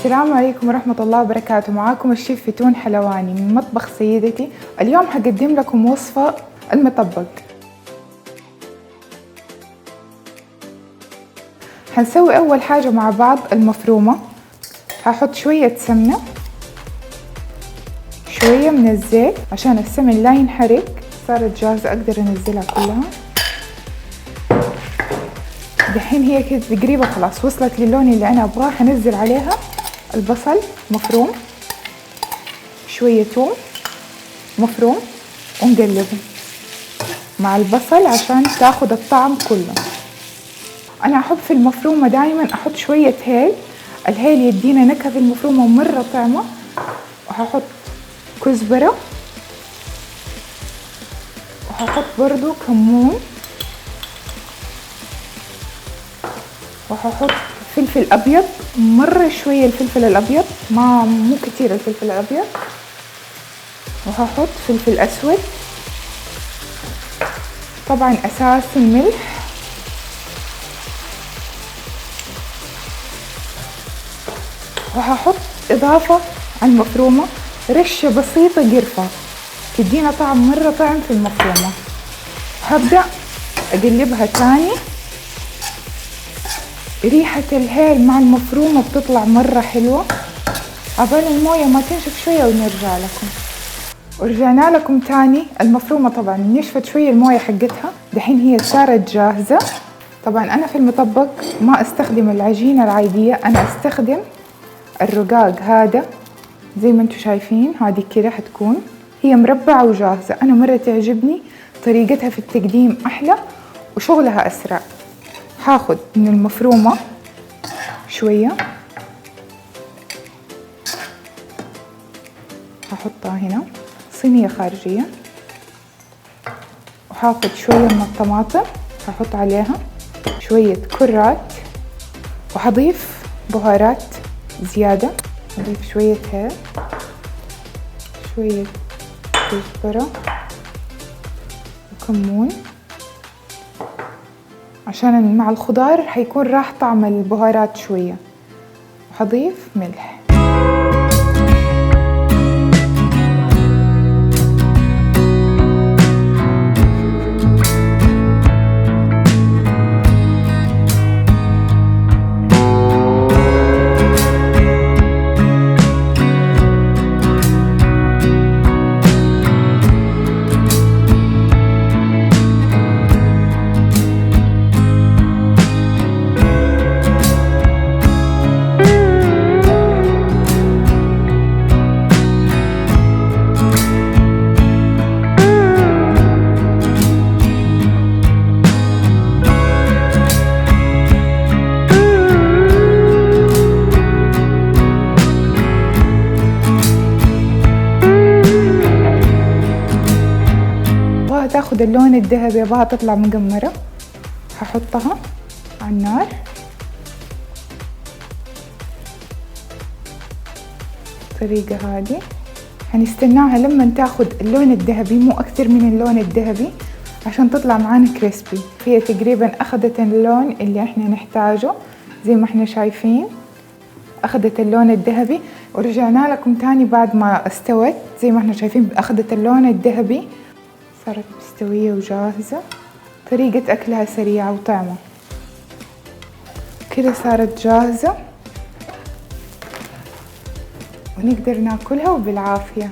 السلام عليكم ورحمة الله وبركاته. معاكم الشيف فتون حلواني من مطبخ سيدتي. اليوم هقدم لكم وصفة المطبق. هنسوي أول حاجة مع بعض المفرومة. هحط شوية سمنة، شوية من الزيت عشان السمن لا ينحرق. صارت جاهزة أقدر أنزلها كلها. دحين هي كده تقريبا خلاص وصلت للون اللي أنا أبغاه. هنزل عليها البصل مفروم، شوية ثوم مفروم، ونقلبهم مع البصل عشان تاخد الطعم كله. أنا أحب في المفرومة دايما أحط شوية هيل. الهيل يدينا نكهة في المفرومة مرة طعمة. وهحط كزبرة، وهحط برضو كمون، وهحط فلفل أبيض مرة شوية. الفلفل الأبيض مو كتير الفلفل الأبيض. وهحط فلفل أسود، طبعا أساس الملح. وهحط إضافة على المفرومة رشة بسيطة قرفة تدينا طعم مرة طعم في المفرومة. هبدأ أقلبها تاني. ريحة الهيل مع المفرومة بتطلع مرة حلوة. عبال الموية ما تنشف شوية ونرجع لكم. ورجعنا لكم تاني. المفرومة طبعا نشفت شوية الموية حقتها. دحين هي صارت جاهزة. طبعا أنا في المطبق ما أستخدم العجينة العادية، أنا أستخدم الرقاق هذا زي ما انتم شايفين. هذه كده حتكون هي مربعة وجاهزة. أنا مرة تعجبني طريقتها في التقديم أحلى وشغلها أسرع. هاخد من المفرومة شوية، هحطها هنا صينية خارجية. وهاخد شوية من الطماطم هحط عليها شوية كرات. وهضيف بهارات زيادة. هضيف شوية هيل، شوية كزبرة وكمون عشان مع الخضار حيكون راح طعم البهارات شوية. وهضيف ملح. تاخد اللون الذهبي، ابغاها تطلع مقمرة. هحطها على النار. الطريقة هذه هنستناها لما تاخد اللون الذهبي، مو اكتر من اللون الذهبي عشان تطلع معانا كريسبي. هي تقريبا اخذت اللون اللي احنا نحتاجه زي ما احنا شايفين. اخذت اللون الذهبي. ورجعنا لكم تاني بعد ما استوت زي ما احنا شايفين. اخذت اللون الذهبي، صارت مستوية وجاهزة. طريقة أكلها سريعة وطعمة. كده صارت جاهزة ونقدر ناكلها وبالعافية.